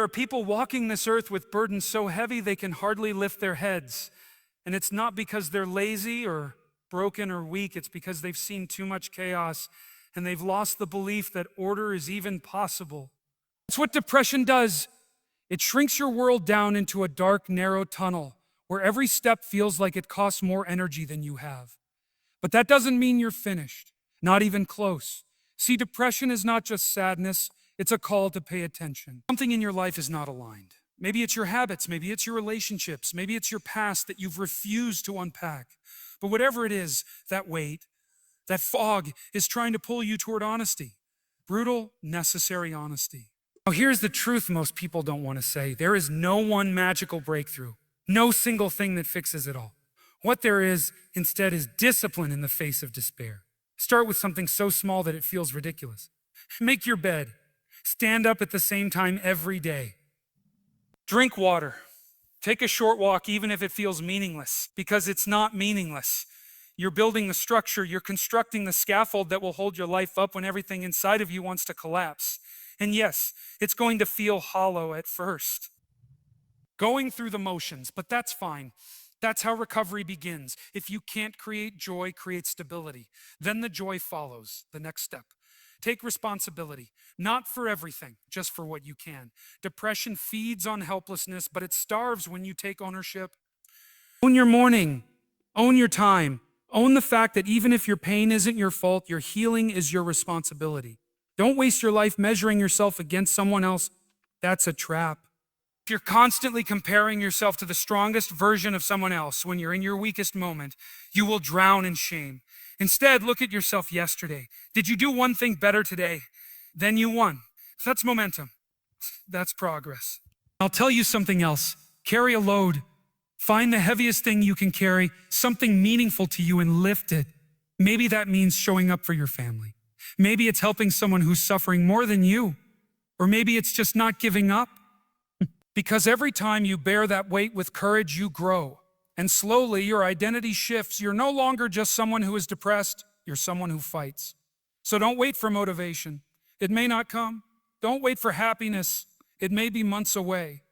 There are people walking this earth with burdens so heavy they can hardly lift their heads. And it's not because they're lazy or broken or weak. It's because they've seen too much chaos and they've lost the belief that order is even possible. That's what depression does. It shrinks your world down into a dark, narrow tunnel where every step feels like it costs more energy than you have. But that doesn't mean you're finished, not even close. See, depression is not just sadness, it's a call to pay attention. Something in your life is not aligned. Maybe it's your habits, maybe it's your relationships, maybe it's your past that you've refused to unpack. But whatever it is, that weight, that fog is trying to pull you toward honesty. Brutal, necessary honesty. Now here's the truth most people don't want to say. There is no one magical breakthrough, no single thing that fixes it all. What there is instead is discipline in the face of despair. Start with something so small that it feels ridiculous. Make your bed. Stand up at the same time every day. Drink water. Take a short walk even if it feels meaningless, because it's not meaningless. You're building the structure, you're constructing the scaffold that will hold your life up when everything inside of you wants to collapse. And yes, it's going to feel hollow at first. Going through the motions, but that's fine. That's how recovery begins. If you can't create joy, create stability. Then the joy follows, the next step. Take responsibility, not for everything, just for what you can. Depression feeds on helplessness, but it starves when you take ownership. Own your morning, own your time, own the fact that even if your pain isn't your fault, your healing is your responsibility. Don't waste your life measuring yourself against someone else. That's a trap. If you're constantly comparing yourself to the strongest version of someone else when you're in your weakest moment, you will drown in shame. Instead, look at yourself yesterday. Did you do one thing better today? Then you won. That's momentum. That's progress. I'll tell you something else. Carry a load. Find the heaviest thing you can carry, something meaningful to you, and lift it. Maybe that means showing up for your family. Maybe it's helping someone who's suffering more than you. Or maybe it's just not giving up. Because every time you bear that weight with courage, you grow. And slowly your identity shifts. You're no longer just someone who is depressed, you're someone who fights. So don't wait for motivation. It may not come. Don't wait for happiness. It may be months away.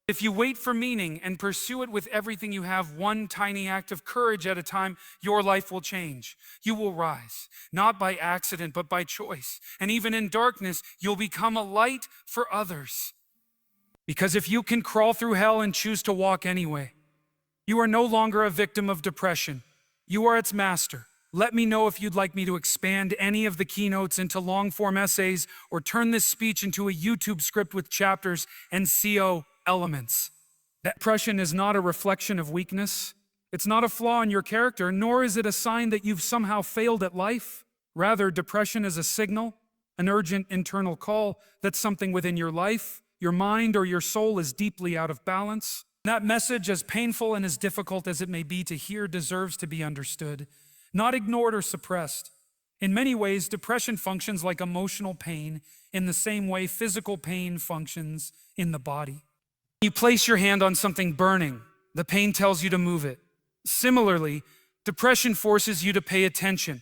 If you wait for meaning and pursue it with everything you have, one tiny act of courage at a time, your life will change. You will rise, not by accident, but by choice. And even in darkness, you'll become a light for others. Because if you can crawl through hell and choose to walk anyway, you are no longer a victim of depression. You are its master. Let me know if you'd like me to expand any of the keynotes into long-form essays or turn this speech into a YouTube script with chapters and CO elements. Depression is not a reflection of weakness. It's not a flaw in your character, nor is it a sign that you've somehow failed at life. Rather, depression is a signal, an urgent internal call that something within your life, your mind, or your soul is deeply out of balance. That message, as painful and as difficult as it may be to hear, deserves to be understood, not ignored or suppressed. In many ways, depression functions like emotional pain in the same way physical pain functions in the body. You place your hand on something burning, the pain tells you to move it. Similarly, depression forces you to pay attention.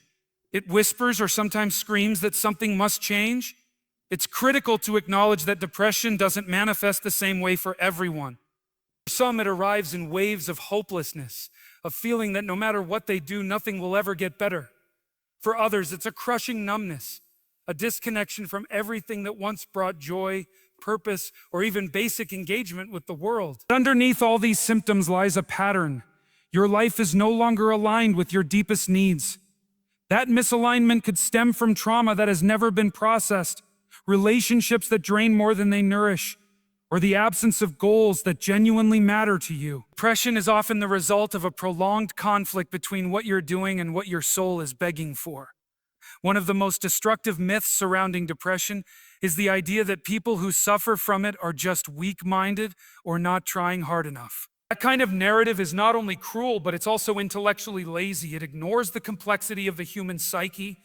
It whispers or sometimes screams that something must change. It's critical to acknowledge that depression doesn't manifest the same way for everyone. For some, it arrives in waves of hopelessness, of feeling that no matter what they do, nothing will ever get better. For others, it's a crushing numbness, a disconnection from everything that once brought joy, purpose, or even basic engagement with the world. But underneath all these symptoms lies a pattern. Your life is no longer aligned with your deepest needs. That misalignment could stem from trauma that has never been processed, relationships that drain more than they nourish, or the absence of goals that genuinely matter to you. Depression is often the result of a prolonged conflict between what you're doing and what your soul is begging for. One of the most destructive myths surrounding depression is the idea that people who suffer from it are just weak-minded or not trying hard enough. That kind of narrative is not only cruel, but it's also intellectually lazy. It ignores the complexity of the human psyche.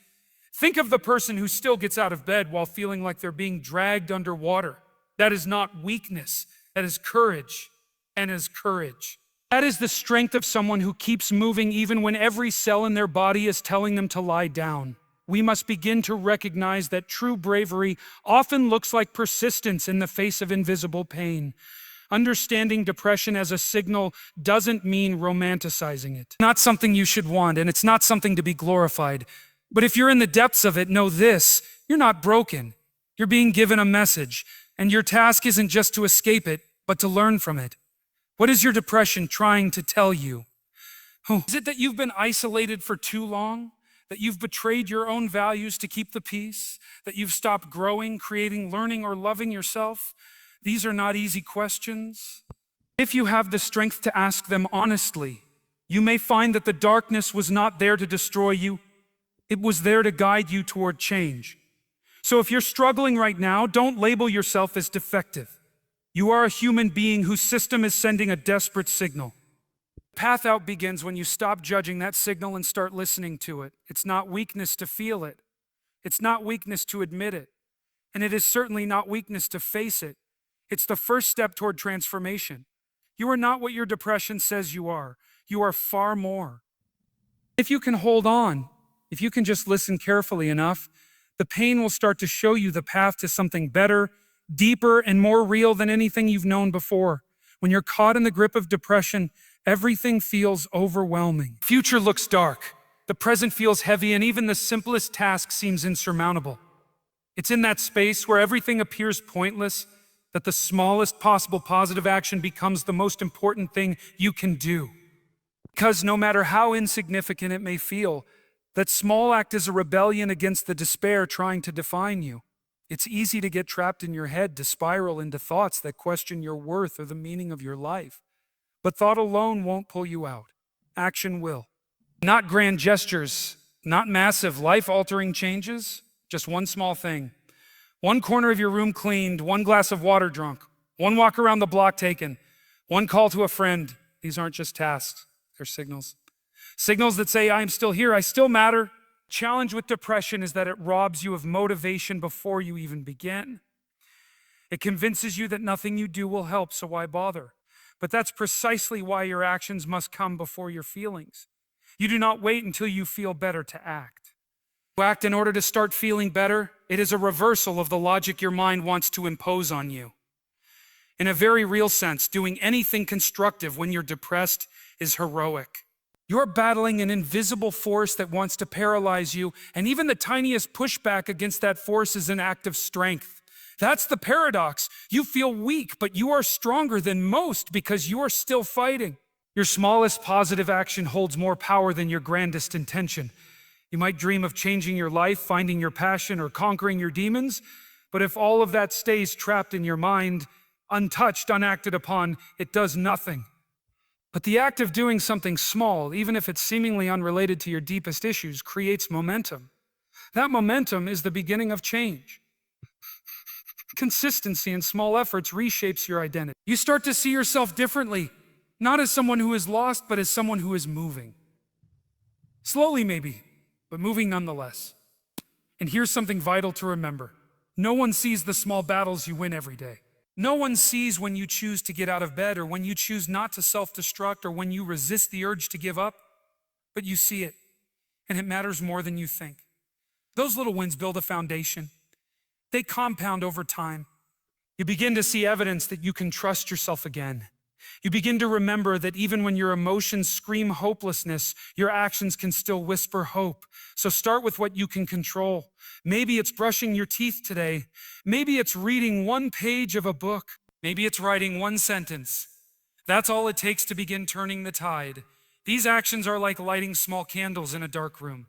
Think of the person who still gets out of bed while feeling like they're being dragged underwater. That is not weakness, that is courage, and is courage. That is the strength of someone who keeps moving even when every cell in their body is telling them to lie down. we must begin to recognize that true bravery often looks like persistence in the face of invisible pain. Understanding depression as a signal doesn't mean romanticizing it. It's not something you should want, and it's not something to be glorified. But if you're in the depths of it, know this: you're not broken. You're being given a message, and your task isn't just to escape it, but to learn from it. What is your depression trying to tell you? Is it that you've been isolated for too long? That you've betrayed your own values to keep the peace? That you've stopped growing, creating, learning, or loving yourself? These are not easy questions. If you have the strength to ask them honestly, you may find that the darkness was not there to destroy you. It was there to guide you toward change. So if you're struggling right now, don't label yourself as defective. You are a human being whose system is sending a desperate signal. The path out begins when you stop judging that signal and start listening to it. It's not weakness to feel it. It's not weakness to admit it. And it is certainly not weakness to face it. It's the first step toward transformation. You are not what your depression says you are. You are far more. If you can hold on, if you can just listen carefully enough, the pain will start to show you the path to something better, deeper, and more real than anything you've known before. When you're caught in the grip of depression, everything feels overwhelming. The future looks dark. The present feels heavy, and even the simplest task seems insurmountable. It's in that space where everything appears pointless that the smallest possible positive action becomes the most important thing you can do. Because no matter how insignificant it may feel, that small act is a rebellion against the despair trying to define you. It's easy to get trapped in your head, to spiral into thoughts that question your worth or the meaning of your life. But thought alone won't pull you out. Action will. Not grand gestures, not massive life-altering changes, just one small thing. One corner of your room cleaned, one glass of water drunk, one walk around the block taken, one call to a friend. These aren't just tasks, they're signals. Signals that say, I'm still here, I still matter. Challenge with depression is that it robs you of motivation before you even begin. It convinces you that nothing you do will help, so why bother? But that's precisely why your actions must come before your feelings. You do not wait until you feel better to act. To act in order to start feeling better, it is a reversal of the logic your mind wants to impose on you. In a very real sense, doing anything constructive when you're depressed is heroic. You're battling an invisible force that wants to paralyze you, and even the tiniest pushback against that force is an act of strength. That's the paradox. You feel weak, but you are stronger than most because you are still fighting. Your smallest positive action holds more power than your grandest intention. You might dream of changing your life, finding your passion, or conquering your demons, but if all of that stays trapped in your mind, untouched, unacted upon, it does nothing. But the act of doing something small, even if it's seemingly unrelated to your deepest issues, creates momentum. That momentum is the beginning of change. Consistency in small efforts reshapes your identity. You start to see yourself differently, not as someone who is lost, but as someone who is moving. Slowly maybe, but moving nonetheless. And here's something vital to remember. No one sees the small battles you win every day. No one sees when you choose to get out of bed, or when you choose not to self-destruct, or when you resist the urge to give up, but you see it, and it matters more than you think. Those little wins build a foundation. They compound over time. You begin to see evidence that you can trust yourself again. You begin to remember that even when your emotions scream hopelessness, your actions can still whisper hope. So start with what you can control. Maybe it's brushing your teeth today. Maybe it's reading one page of a book. Maybe it's writing one sentence. That's all it takes to begin turning the tide. These actions are like lighting small candles in a dark room.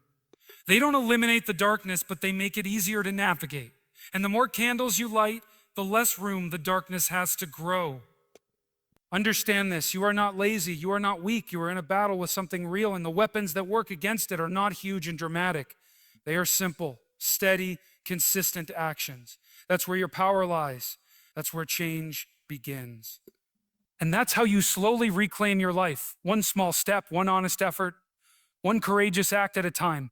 They don't eliminate the darkness, but they make it easier to navigate. And the more candles you light, the less room the darkness has to grow. Understand this, you are not lazy, you are not weak, you are in a battle with something real, and the weapons that work against it are not huge and dramatic. They are simple, steady, consistent actions. That's where your power lies. That's where change begins. And that's how you slowly reclaim your life. One small step, one honest effort, one courageous act at a time.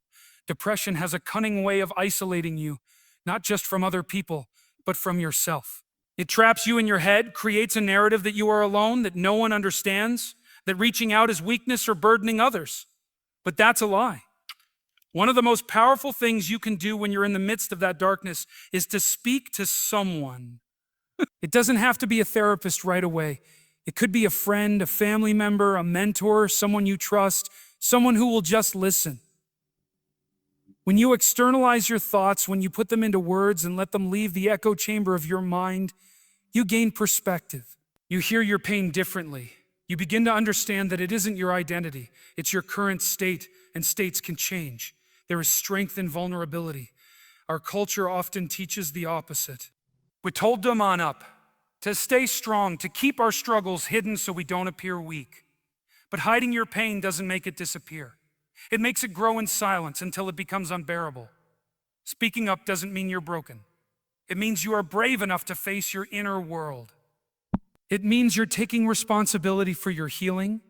Depression has a cunning way of isolating you, not just from other people, but from yourself. It traps you in your head, creates a narrative that you are alone, that no one understands, that reaching out is weakness or burdening others. But that's a lie. One of the most powerful things you can do when you're in the midst of that darkness is to speak to someone. It doesn't have to be a therapist right away. It could be a friend, a family member, a mentor, someone you trust, someone who will just listen. When you externalize your thoughts, when you put them into words and let them leave the echo chamber of your mind, you gain perspective. You hear your pain differently. You begin to understand that it isn't your identity, it's your current state, and states can change. There is strength in vulnerability. Our culture often teaches the opposite. We're told to man up, to stay strong, to keep our struggles hidden so we don't appear weak. But hiding your pain doesn't make it disappear. It makes it grow in silence until it becomes unbearable. Speaking up doesn't mean you're broken. It means you are brave enough to face your inner world. It means you're taking responsibility for your healing.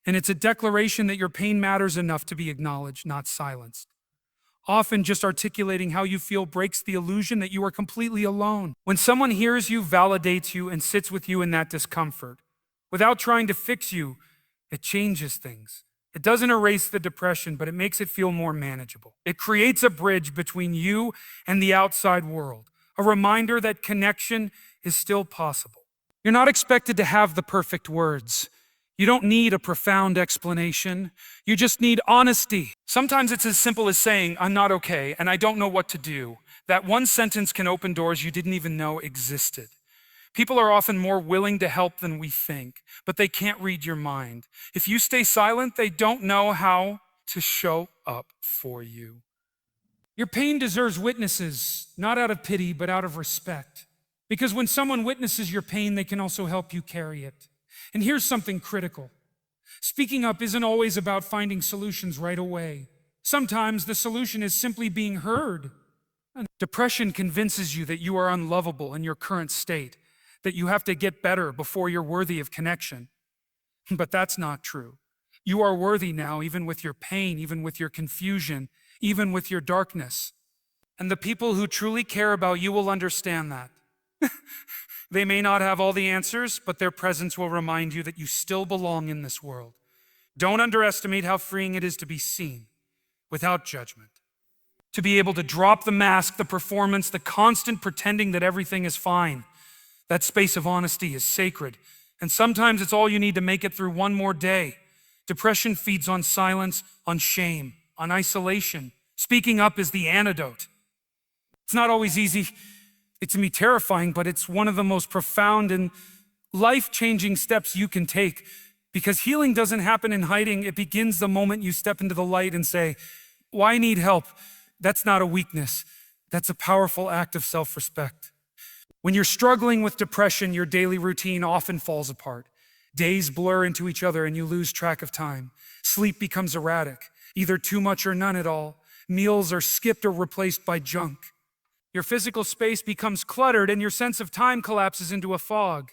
And it's a declaration that your pain matters enough to be acknowledged, not silenced. Often just articulating how you feel breaks the illusion that you are completely alone. When someone hears you, validates you, and sits with you in that discomfort, without trying to fix you, it changes things. It doesn't erase the depression, but it makes it feel more manageable. It creates a bridge between you and the outside world, a reminder that connection is still possible. You're not expected to have the perfect words. You don't need a profound explanation. You just need honesty. Sometimes it's as simple as saying, "I'm not okay, and I don't know what to do." That one sentence can open doors you didn't even know existed. People are often more willing to help than we think, but they can't read your mind. If you stay silent, they don't know how to show up for you. Your pain deserves witnesses, not out of pity, but out of respect. Because when someone witnesses your pain, they can also help you carry it. And here's something critical. Speaking up isn't always about finding solutions right away. Sometimes the solution is simply being heard. Depression convinces you that you are unlovable in your current state, that you have to get better before you're worthy of connection. But that's not true. You are worthy now, even with your pain, even with your confusion, even with your darkness. And the people who truly care about you will understand that. They may not have all the answers, but their presence will remind you that you still belong in this world. Don't underestimate how freeing it is to be seen without judgment. To be able to drop the mask, the performance, the constant pretending that everything is fine. That space of honesty is sacred, and sometimes it's all you need to make it through one more day. Depression feeds on silence, on shame, on isolation. Speaking up is the antidote. It's not always easy. It can be terrifying, but it's one of the most profound and life-changing steps you can take, because healing doesn't happen in hiding. It begins the moment you step into the light and say, "Why need help?" That's not a weakness. That's a powerful act of self-respect. When you're struggling with depression, your daily routine often falls apart. Days blur into each other and you lose track of time. Sleep becomes erratic, either too much or none at all. Meals are skipped or replaced by junk. Your physical space becomes cluttered and your sense of time collapses into a fog.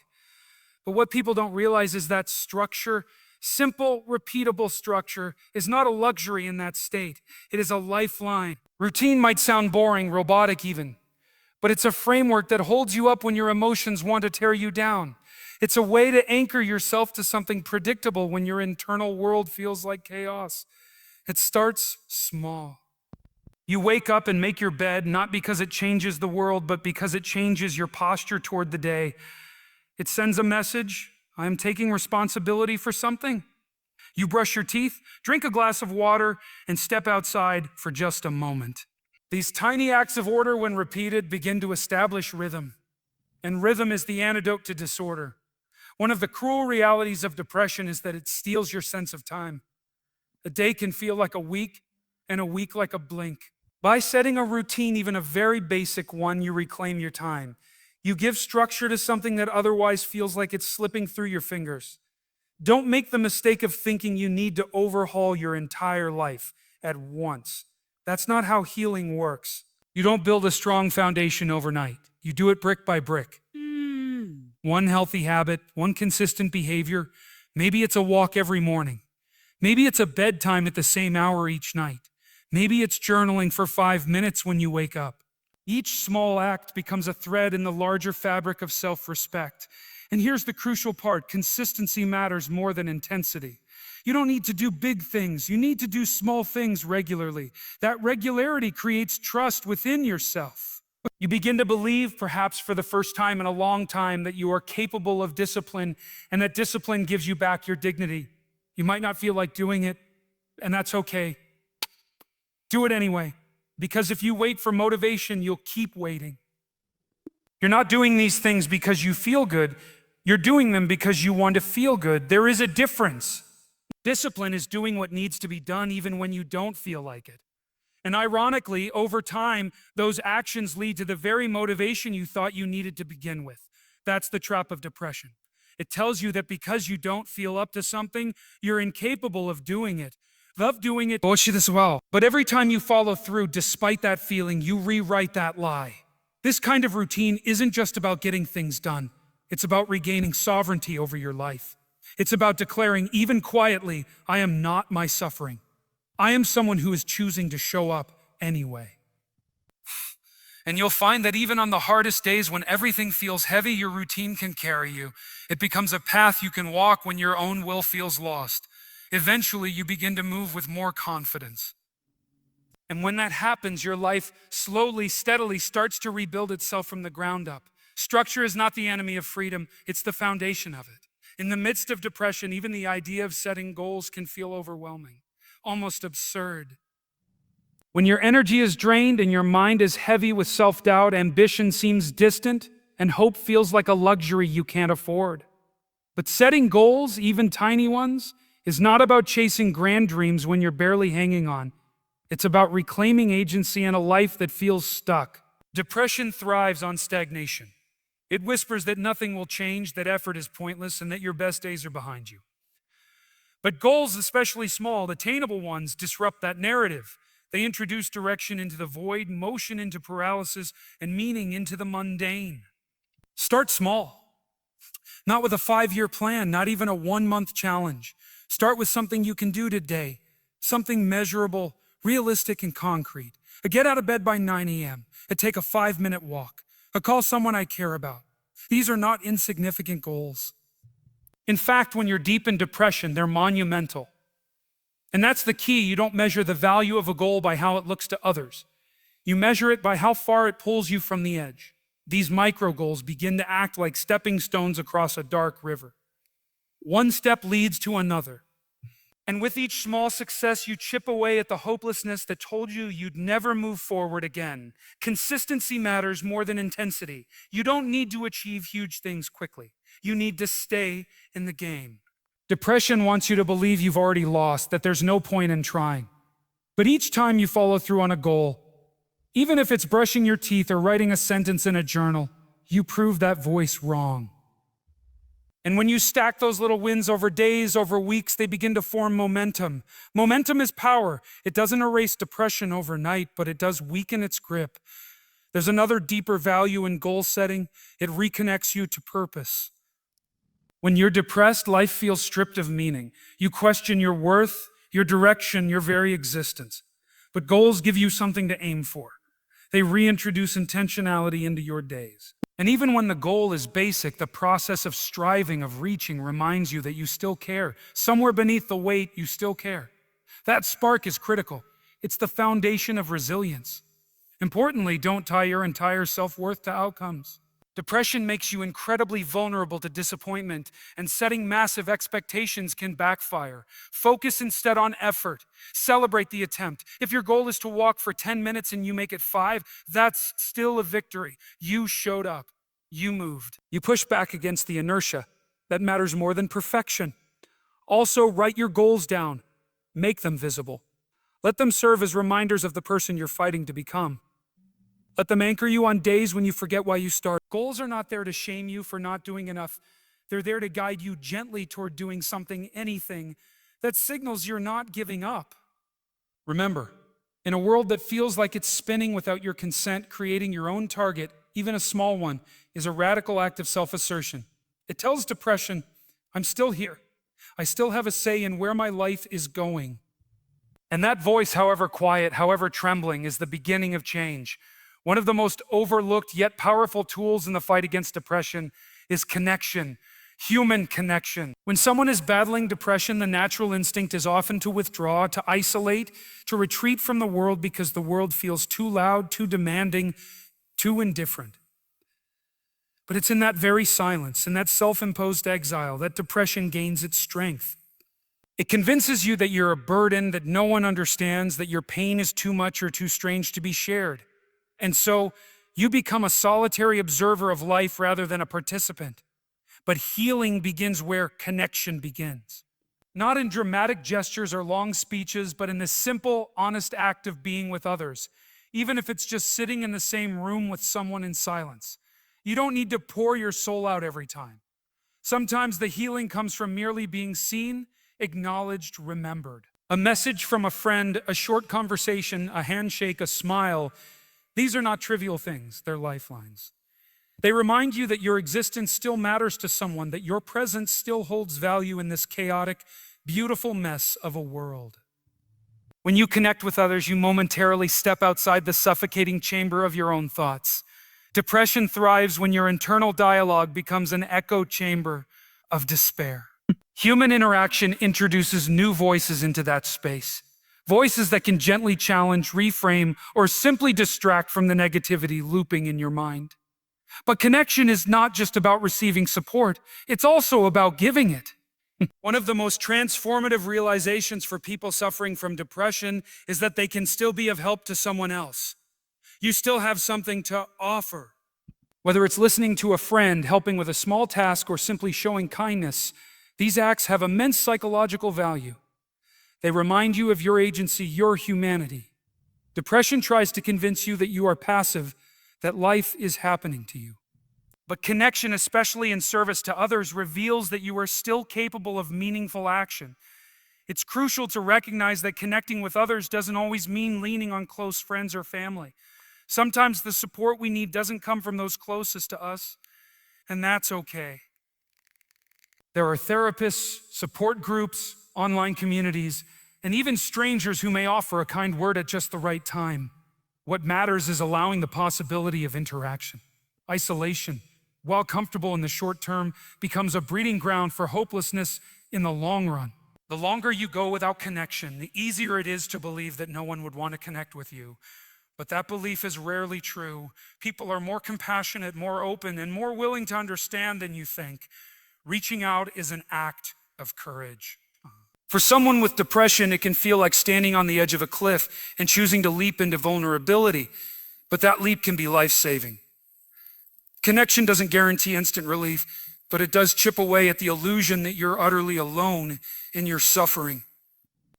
But what people don't realize is that structure, simple, repeatable structure, is not a luxury in that state. It is a lifeline. Routine might sound boring, robotic even, but it's a framework that holds you up when your emotions want to tear you down. It's a way to anchor yourself to something predictable when your internal world feels like chaos. It starts small. You wake up and make your bed, not because it changes the world, but because it changes your posture toward the day. It sends a message: I am taking responsibility for something. You brush your teeth, drink a glass of water, and step outside for just a moment. These tiny acts of order, when repeated, begin to establish rhythm. And rhythm is the antidote to disorder. One of the cruel realities of depression is that it steals your sense of time. A day can feel like a week, and a week like a blink. By setting a routine, even a very basic one, you reclaim your time. You give structure to something that otherwise feels like it's slipping through your fingers. Don't make the mistake of thinking you need to overhaul your entire life at once. That's not how healing works. You don't build a strong foundation overnight. You do it brick by brick. One healthy habit, one consistent behavior. Maybe it's a walk every morning. Maybe it's a bedtime at the same hour each night. Maybe it's journaling for 5 minutes when you wake up. Each small act becomes a thread in the larger fabric of self-respect. And here's the crucial part: consistency matters more than intensity. You don't need to do big things. You need to do small things regularly. That regularity creates trust within yourself. You begin to believe, perhaps for the first time in a long time, that you are capable of discipline and that discipline gives you back your dignity. You might not feel like doing it, and that's okay. Do it anyway, because if you wait for motivation, you'll keep waiting. You're not doing these things because you feel good. You're doing them because you want to feel good. There is a difference. Discipline is doing what needs to be done even when you don't feel like it. And ironically, over time, those actions lead to the very motivation you thought you needed to begin with. That's the trap of depression. It tells you that because you don't feel up to something, you're incapable of doing it. Love doing it, bullshit as well. But every time you follow through, despite that feeling, you rewrite that lie. This kind of routine isn't just about getting things done. It's about regaining sovereignty over your life. It's about declaring, even quietly, I am not my suffering. I am someone who is choosing to show up anyway. And you'll find that even on the hardest days when everything feels heavy, your routine can carry you. It becomes a path you can walk when your own will feels lost. Eventually, you begin to move with more confidence. And when that happens, your life slowly, steadily starts to rebuild itself from the ground up. Structure is not the enemy of freedom, it's the foundation of it. In the midst of depression, even the idea of setting goals can feel overwhelming, almost absurd. When your energy is drained and your mind is heavy with self-doubt, ambition seems distant, and hope feels like a luxury you can't afford. But setting goals, even tiny ones, is not about chasing grand dreams when you're barely hanging on. It's about reclaiming agency in a life that feels stuck. Depression thrives on stagnation. It whispers that nothing will change, that effort is pointless, and that your best days are behind you. But goals, especially small, attainable ones, disrupt that narrative. They introduce direction into the void, motion into paralysis, and meaning into the mundane. Start small. Not with a 5-year plan, not even a 1-month challenge. Start with something you can do today, something measurable, realistic, and concrete. Get out of bed by 9 a.m. Take a 5-minute walk. Call someone I care about. These are not insignificant goals. In fact, when you're deep in depression, they're monumental. And that's the key. You don't measure the value of a goal by how it looks to others. You measure it by how far it pulls you from the edge. These micro goals begin to act like stepping stones across a dark river. One step leads to another. And with each small success, you chip away at the hopelessness that told you you'd never move forward again. Consistency matters more than intensity. You don't need to achieve huge things quickly. You need to stay in the game. Depression wants you to believe you've already lost, that there's no point in trying. But each time you follow through on a goal, even if it's brushing your teeth or writing a sentence in a journal, you prove that voice wrong. And when you stack those little wins over days, over weeks, they begin to form momentum. Momentum is power. It doesn't erase depression overnight, but it does weaken its grip. There's another deeper value in goal setting. It reconnects you to purpose. When you're depressed, life feels stripped of meaning. You question your worth, your direction, your very existence. But goals give you something to aim for. They reintroduce intentionality into your days. And even when the goal is basic, the process of striving, of reaching, reminds you that you still care. Somewhere beneath the weight, you still care. That spark is critical. It's the foundation of resilience. Importantly, don't tie your entire self-worth to outcomes. Depression makes you incredibly vulnerable to disappointment, and setting massive expectations can backfire. Focus instead on effort. Celebrate the attempt. If your goal is to walk for 10 minutes and you make it 5, that's still a victory. You showed up. You moved. You push back against the inertia. That matters more than perfection. Also, write your goals down. Make them visible. Let them serve as reminders of the person you're fighting to become. Let them anchor you on days when you forget why you started. Goals are not there to shame you for not doing enough. They're there to guide you gently toward doing something, anything, that signals you're not giving up. Remember, in a world that feels like it's spinning without your consent, creating your own target, even a small one, is a radical act of self-assertion. It tells depression, I'm still here. I still have a say in where my life is going. And that voice, however quiet, however trembling, is the beginning of change. One of the most overlooked yet powerful tools in the fight against depression is connection. Human connection. When someone is battling depression, the natural instinct is often to withdraw, to isolate, to retreat from the world because the world feels too loud, too demanding, too indifferent. But it's in that very silence, in that self-imposed exile, that depression gains its strength. It convinces you that you're a burden, that no one understands, that your pain is too much or too strange to be shared. And so you become a solitary observer of life rather than a participant. But healing begins where connection begins. Not in dramatic gestures or long speeches, but in the simple, honest act of being with others, even if it's just sitting in the same room with someone in silence. You don't need to pour your soul out every time. Sometimes the healing comes from merely being seen, acknowledged, remembered. A message from a friend, a short conversation, a handshake, a smile. These are not trivial things, they're lifelines. They remind you that your existence still matters to someone, that your presence still holds value in this chaotic, beautiful mess of a world. When you connect with others, you momentarily step outside the suffocating chamber of your own thoughts. Depression thrives when your internal dialogue becomes an echo chamber of despair. Human interaction introduces new voices into that space. Voices that can gently challenge, reframe, or simply distract from the negativity looping in your mind. But connection is not just about receiving support, it's also about giving it. One of the most transformative realizations for people suffering from depression is that they can still be of help to someone else. You still have something to offer. Whether it's listening to a friend, helping with a small task, or simply showing kindness, these acts have immense psychological value. They remind you of your agency, your humanity. Depression tries to convince you that you are passive, that life is happening to you. But connection, especially in service to others, reveals that you are still capable of meaningful action. It's crucial to recognize that connecting with others doesn't always mean leaning on close friends or family. Sometimes the support we need doesn't come from those closest to us, and that's okay. There are therapists, support groups, online communities, and even strangers who may offer a kind word at just the right time. What matters is allowing the possibility of interaction. Isolation, while comfortable in the short term, becomes a breeding ground for hopelessness in the long run. The longer you go without connection, the easier it is to believe that no one would want to connect with you. But that belief is rarely true. People are more compassionate, more open, and more willing to understand than you think. Reaching out is an act of courage. For someone with depression, it can feel like standing on the edge of a cliff and choosing to leap into vulnerability, but that leap can be life-saving. Connection doesn't guarantee instant relief, but it does chip away at the illusion that you're utterly alone in your suffering.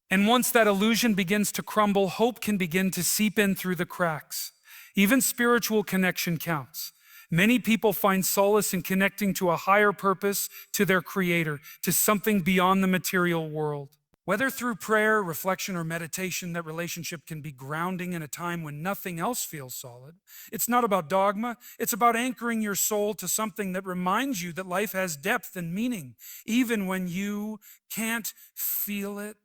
And once that illusion begins to crumble, hope can begin to seep in through the cracks. Even spiritual connection counts. Many people find solace in connecting to a higher purpose, to their Creator, to something beyond the material world. Whether through prayer, reflection, or meditation, that relationship can be grounding in a time when nothing else feels solid. It's not about dogma, it's about anchoring your soul to something that reminds you that life has depth and meaning, even when you can't feel it.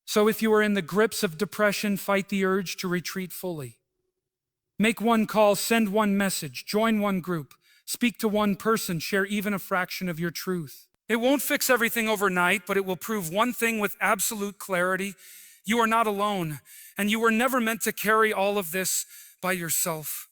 So if you are in the grips of depression, fight the urge to retreat fully. Make one call, send one message, join one group, speak to one person, share even a fraction of your truth. It won't fix everything overnight, but it will prove one thing with absolute clarity. You are not alone, and you were never meant to carry all of this by yourself.